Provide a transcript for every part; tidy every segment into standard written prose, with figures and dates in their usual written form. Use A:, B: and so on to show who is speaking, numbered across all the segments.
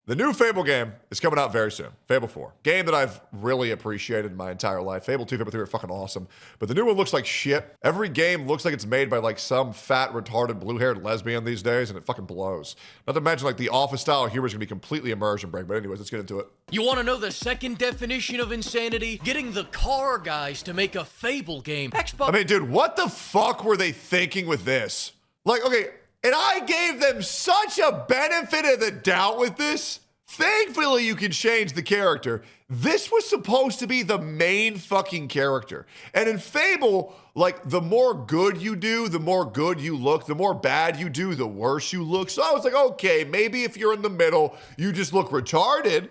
A: The new Fable game is coming out very soon. Fable 4. Game that I've really appreciated my entire life. Fable 2, Fable 3 are fucking awesome. But the new one looks like shit. Every game looks like it's made by like some fat, retarded, blue-haired lesbian these days, and it fucking blows. Not to mention like the Office style humor is going to be completely immersion break. But anyways, let's get into it.
B: You want to know the second definition of insanity? Getting the car guys to make a Fable game. Xbox.
A: I mean, dude, what the fuck were they thinking with this? Like, okay, and I gave them such a benefit of the doubt with this. Thankfully, you can change the character. This was supposed to be the main fucking character. And in Fable, like, the more good you do, the more good you look. The more bad you do, the worse you look. So I was like, okay, maybe if you're in the middle, you just look retarded.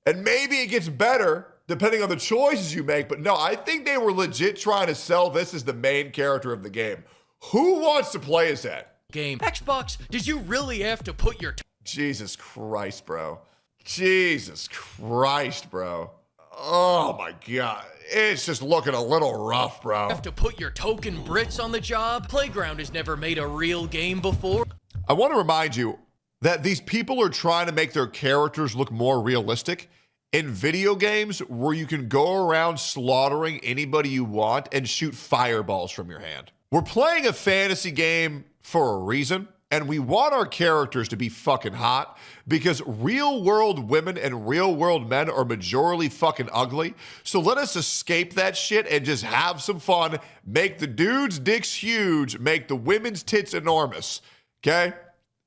A: And maybe it gets better depending on the choices you make. But no, I think they were legit trying to sell this as the main character of the game. Who wants to play as that?
B: Game. Xbox, did you really have to put your
A: Jesus Christ, bro. Jesus Christ, bro. Oh my God. It's just looking a little rough, bro.
B: have to put your token Brits on the job? Playground has never made a real game before.
A: I want to remind you that these people are trying to make their characters look more realistic in video games where you can go around slaughtering anybody you want and shoot fireballs from your hand. We're playing a fantasy game for a reason, and we want our characters to be fucking hot because real world women and real world men are majorly fucking ugly. So let us escape that shit and just have some fun. Make the dudes' dicks huge, make the women's tits enormous. Okay?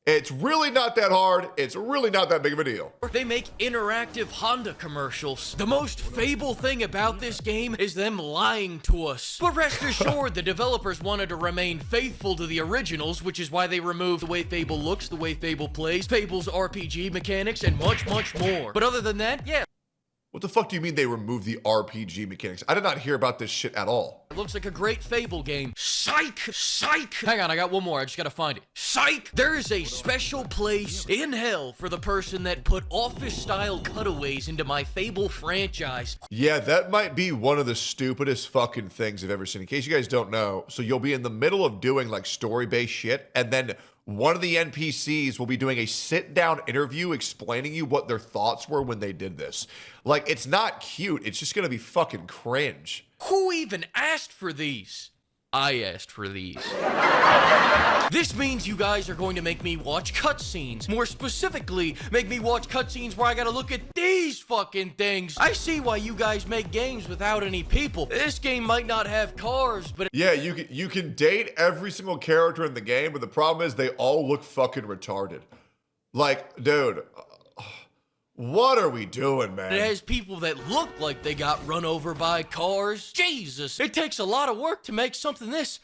A: It's really not that hard. It's really not that big of a deal.
B: They make interactive Honda commercials. The most Fable thing about this game is them lying to us. But rest assured, the developers wanted to remain faithful to the originals, which is why they removed the way Fable looks, the way Fable plays, Fable's RPG mechanics, and much, much more. But other than that, yeah.
A: What the fuck do you mean they removed the RPG mechanics? I did not hear about this shit at all.
B: It looks like a great Fable game. Psych! Psych! Hang on, I got one more. I just gotta find it. Psych! There is a special place in hell for the person that put office-style cutaways into my Fable franchise.
A: Yeah, that might be one of the stupidest fucking things I've ever seen. In case you guys don't know, so you'll be in the middle of doing like story-based shit, and then one of the NPCs will be doing a sit-down interview explaining you what their thoughts were when they did this. Like, it's not cute. It's just gonna be fucking cringe.
B: Who even asked for these? I asked for these. This means you guys are going to make me watch cutscenes. More specifically, make me watch cutscenes where I gotta look at these fucking things. I see why you guys make games without any people. This game might not have cars, but
A: Yeah, you can date every single character in the game, but the problem is they all look fucking retarded. Like, dude, what are we doing, man?
B: it has people that look like they got run over by cars. Jesus, it takes a lot of work to make something this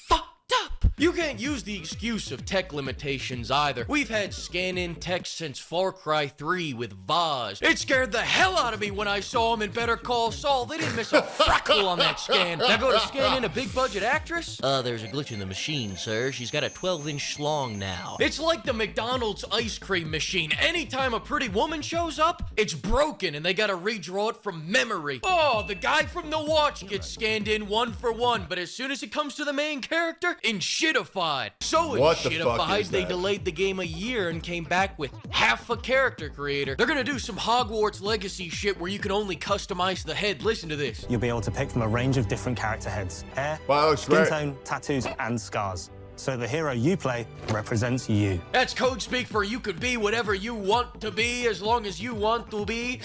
B: fucked up. You can't use the excuse of tech limitations either. We've had scan-in tech since Far Cry 3 with Vaz. It scared the hell out of me when I saw him in Better Call Saul. They didn't miss a freckle on that scan. Now go to scan in a big budget actress? There's a glitch in the machine, sir. She's got a 12-inch schlong now. It's like the McDonald's ice cream machine. Anytime a pretty woman shows up, it's broken and they gotta redraw it from memory. Oh, the guy from The Watch gets scanned in one for one, but as soon as it comes to the main character, in shitified. So in
A: What the fuck
B: shitified,
A: is
B: they
A: that?
B: delayed the game a year and came back with half a character creator. They're gonna do some Hogwarts Legacy shit where you can only customize the head. Listen to this.
C: You'll be able to pick from a range of different character heads, hair,
A: Wow, that's
C: skin
A: great.
C: tone, tattoos, and scars. So the hero you play represents you.
B: That's code speak for you could be whatever you want to be as long as you want to be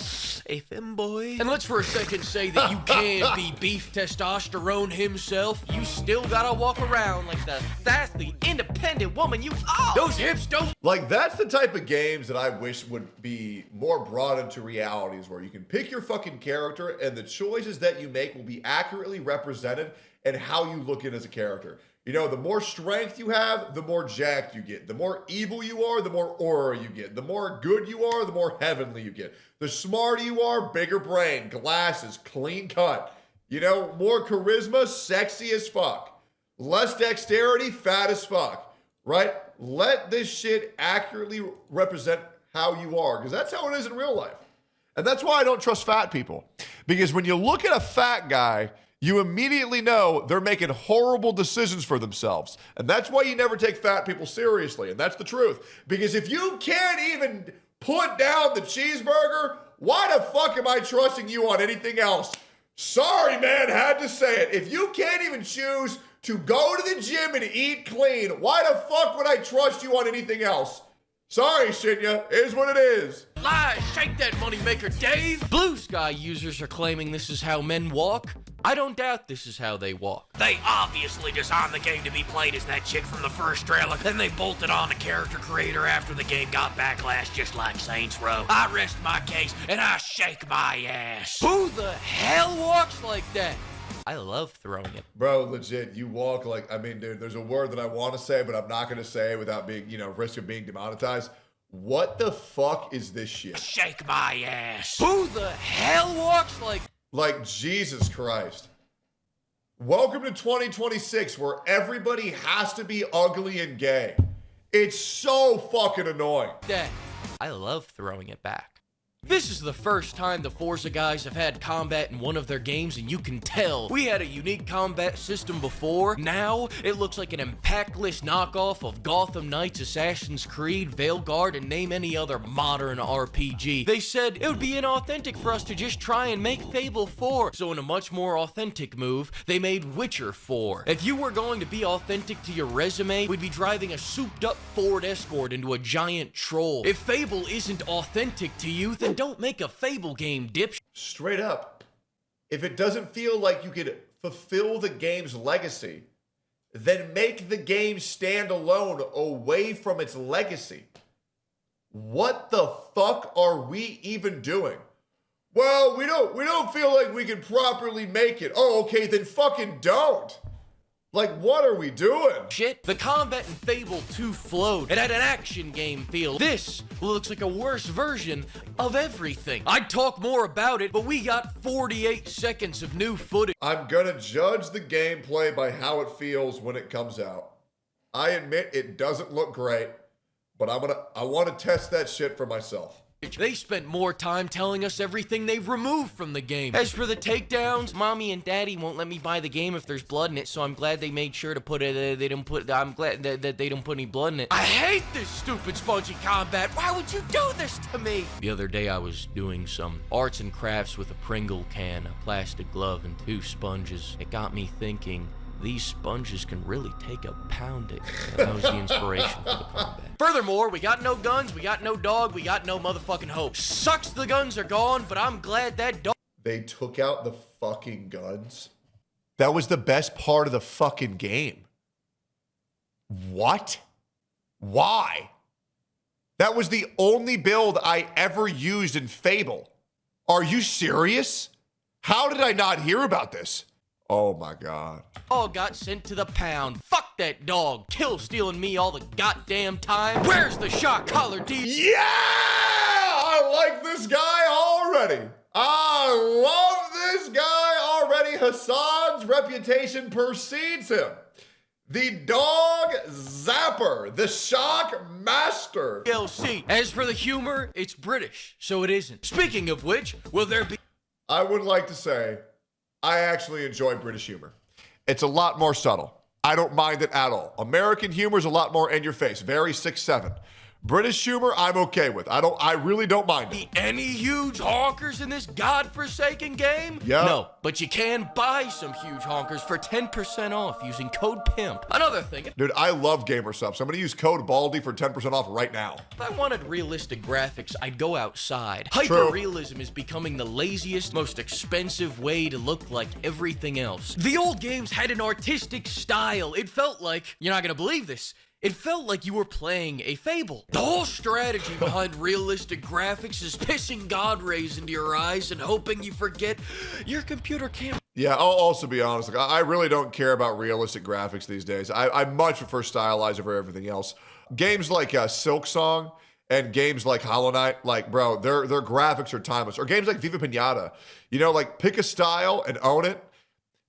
B: a femboy. And let's for a second say that you can be beef testosterone himself. You still gotta walk around like the sassy, independent woman you are. Those hips don't.
A: Like, that's the type of games that I wish would be more brought into realities where you can pick your fucking character and the choices that you make will be accurately represented and how you look in as a character. You know, the more strength you have, the more jacked you get. The more evil you are, the more aura you get. The more good you are, the more heavenly you get. The smarter you are, bigger brain, glasses, clean cut. You know, more charisma, sexy as fuck. Less dexterity, fat as fuck. Right? Let this shit accurately represent how you are, because that's how it is in real life. And that's why I don't trust fat people. Because when you look at a fat guy, you immediately know they're making horrible decisions for themselves. And that's why you never take fat people seriously. And that's the truth. Because if you can't even put down the cheeseburger. Why the fuck am I trusting you on anything else? Sorry, man, had to say it. If you can't even choose to go to the gym and eat clean, why the fuck would I trust you on anything else? Sorry, Shinya, is what it is.
B: Lies, shake that moneymaker, Dave. Blue Sky users are claiming this is how men walk. I don't doubt this is how they walk.
D: They obviously designed the game to be played as that chick from the first trailer, then they bolted on the character creator after the game got backlash, just like Saints Row. I rest my case, and I shake my ass.
B: Who the hell walks like that? I love throwing it.
A: Bro, legit, you walk like, I mean, dude, there's a word that I want to say, but I'm not going to say without being, risk of being demonetized. What the fuck is this shit?
D: Shake my ass.
B: Who the hell walks like
A: Jesus Christ. Welcome to 2026, where everybody has to be ugly and gay. It's so fucking annoying.
B: that? I love throwing it back. This is the first time the Forza guys have had combat in one of their games, and you can tell. We had a unique combat system before. Now, it looks like an impactless knockoff of Gotham Knights, Assassin's Creed, Veilguard, and name any other modern RPG. They said it would be inauthentic for us to just try and make Fable 4, so in a much more authentic move, they made Witcher 4. If you were going to be authentic to your resume, we'd be driving a souped-up Ford Escort into a giant troll. If Fable isn't authentic to you, then don't make a Fable game, dipshit.
A: Straight up. If it doesn't feel like you could fulfill the game's legacy, then make the game stand alone away from its legacy. What the fuck are we even doing? Well, we don't feel like we can properly make it. Oh, okay, then fucking don't. Like, what are we doing?
B: Shit, the combat in Fable 2 flowed. It had an action game feel. This looks like a worse version of everything. I'd talk more about it, but we got 48 seconds of new footage.
A: I'm gonna judge the gameplay by how it feels when it comes out. I admit it doesn't look great, but I want to test that shit for myself.
B: They spent more time telling us everything they've removed from the game. As for the takedowns, mommy and daddy won't let me buy the game if there's blood in it, so I'm glad they made sure to put it, I'm glad that they don't put any blood in it. I hate this stupid spongy combat. Why would you do this to me? The other day I was doing some arts and crafts with a Pringle can, a plastic glove, and 2 sponges. It got me thinking, these sponges can really take a pounding. And that was the inspiration for the combat. Furthermore, we got no guns, we got no dog, we got no motherfucking hope. Sucks the guns are gone, but I'm glad that dog...
A: They took out the fucking guns. That was the best part of the fucking game. What? Why? That was the only build I ever used in Fable. Are you serious? How did I not hear about this? Oh my God.
B: All got sent to the pound. Fuck that dog. Kill stealing me all the goddamn time. Where's the shot collar, D?
A: Yeah! I like this guy already. I love this guy already. Hassan's reputation precedes him. The dog zapper, the shock master.
B: LC. As for the humor, it's British, so it isn't. Speaking of which, will there be...
A: I would like to say, I actually enjoy British humor. It's a lot more subtle. I don't mind it at all. American humor is a lot more in your face, very 6'7". British humor, I'm okay with. I really don't mind it.
B: Any huge honkers in this godforsaken game?
A: Yeah.
B: No, but you can buy some huge honkers for 10% off using code PIMP. Another thing.
A: Dude, I love gamer subs. I'm gonna use code BALDY for 10% off right now.
B: If I wanted realistic graphics, I'd go outside. Hyper-realism is becoming the laziest, most expensive way to look like everything else. The old games had an artistic style. It felt like, you're not gonna believe this, it felt like you were playing a Fable. The whole strategy behind realistic graphics is pissing God rays into your eyes and hoping you forget your computer can't.
A: Yeah, I'll also be honest. Like, I really don't care about realistic graphics these days. I much prefer stylized over everything else. Games like Silk Song and games like Hollow Knight, like, bro, their graphics are timeless. Or games like Viva Pinata. You know, like, pick a style and own it.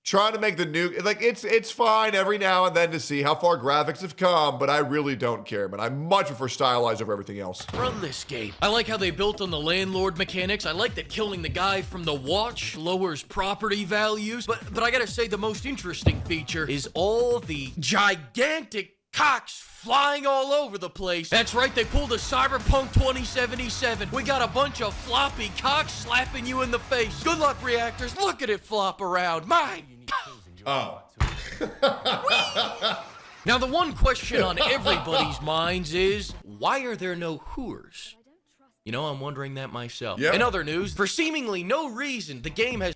A: Trying to make the new, like, it's fine every now and then to see how far graphics have come, but I really don't care, man. I much prefer stylized over everything else.
B: Run this game. I like how they built on the Landlord mechanics. I like that killing the guy from the watch lowers property values. But I gotta say, the most interesting feature is all the gigantic cocks flying all over the place. That's right, they pulled a Cyberpunk 2077. We got a bunch of floppy cocks slapping you in the face. Good luck, reactors. Look at it flop around. My.
A: Oh.
B: Now, the one question on everybody's minds is, why are there no whores? You know, I'm wondering that myself.
A: Yep.
B: In other news, for seemingly no reason, the game has...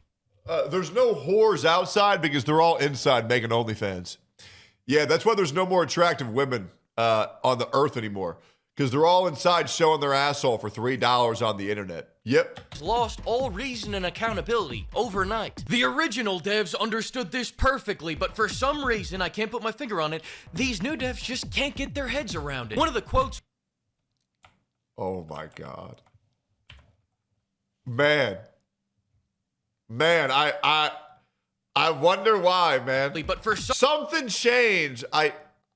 A: There's no whores outside because they're all inside making OnlyFans. Yeah, that's why there's no more attractive women on the earth anymore. Because they're all inside showing their asshole for $3 on the internet. Yep.
B: Lost all reason and accountability overnight. The original devs understood this perfectly, but for some reason, I can't put my finger on it, these new devs just can't get their heads around it. One of the quotes...
A: Oh my God. Man, I wonder why, man.
B: But for
A: something changed.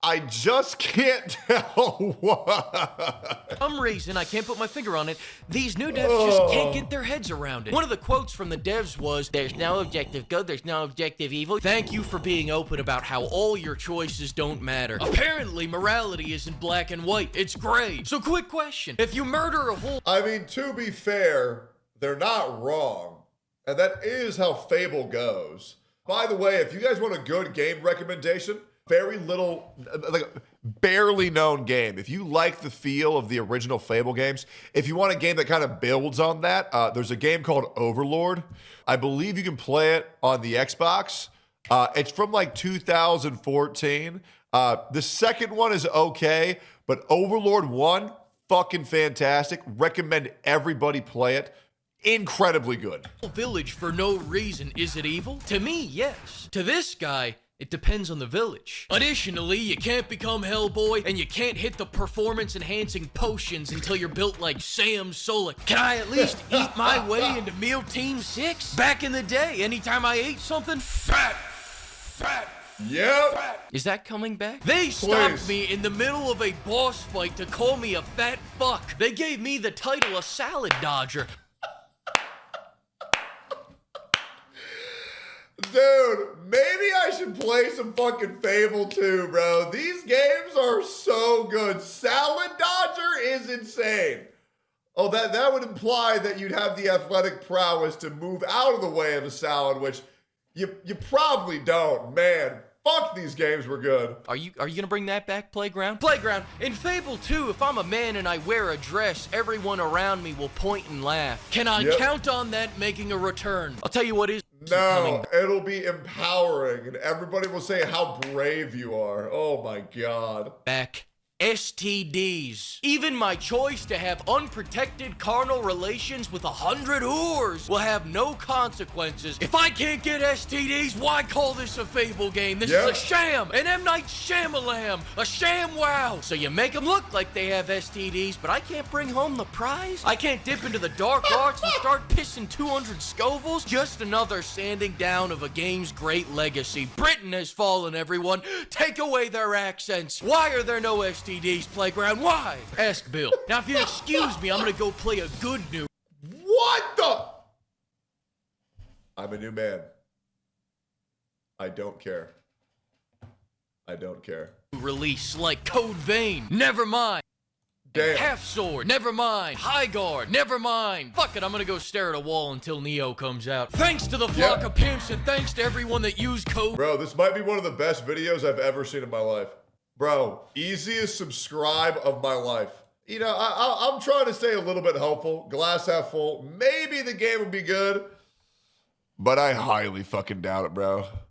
A: I just can't tell what.
B: some reason, I can't put my finger on it, these new devs just can't get their heads around it. One of the quotes from the devs was, "There's no objective good, there's no objective evil. Thank you for being open about how all your choices don't matter." Apparently, morality isn't black and white, it's gray. So quick question, if you murder a whole...
A: I mean, to be fair, they're not wrong. And that is how Fable goes. By the way, if you guys want a good game recommendation, very little, like barely known game. If you like the feel of the original Fable games, if you want a game that kind of builds on that, there's a game called Overlord. I believe you can play it on the Xbox. It's from like 2014. The second one is okay, but Overlord 1, fucking fantastic. Recommend everybody play it. Incredibly good.
B: Village for no reason, is it evil? To me, yes. To this guy, it depends on the village. Additionally, you can't become Hellboy, and you can't hit the performance-enhancing potions until you're built like Sam Solik. Can I at least eat my way into Meal Team 6? Back in the day, anytime I ate something, fat.
A: Yep.
B: Is that coming back? They stopped me in the middle of a boss fight to call me a fat fuck. They gave me the title of Salad Dodger.
A: Dude, maybe I should play some fucking Fable 2, bro. These games are so good. Salad Dodger is insane. Oh, that would imply that you'd have the athletic prowess to move out of the way of a salad, which you probably don't. Man, fuck, these games were good.
B: Are you gonna bring that back, Playground? Playground, in Fable 2, if I'm a man and I wear a dress, everyone around me will point and laugh. Can I count on that making a return? I'll tell you what is
A: no, it'll be empowering, and everybody will say how brave you are. Oh my God.
B: Back. STDs. Even my choice to have unprotected carnal relations with 100 whores will have no consequences. If I can't get STDs, why call this a Fable game? This is a sham, an M. Night Shyamalan, a sham wow. So you make them look like they have STDs, but I can't bring home the prize? I can't dip into the dark arts and start pissing 200 Scovilles? Just another sanding down of a game's great legacy. Britain has fallen, everyone. Take away their accents. Why are there no STDs? Playground, why? Ask Bill. Now, if you excuse me, I'm gonna go play a good new...
A: What the? I'm a new man. I don't care. I don't care.
B: Release like Code Vein. Never mind.
A: Damn.
B: Half Sword. Never mind. High Guard. Never mind. Fuck it, I'm gonna go stare at a wall until Neo comes out. Thanks to the flock of pimps and thanks to everyone that used code...
A: Bro, this might be one of the best videos I've ever seen in my life. Bro, easiest subscribe of my life. You know, I'm trying to stay a little bit hopeful. Glass half full. Maybe the game will be good. But I highly fucking doubt it, bro.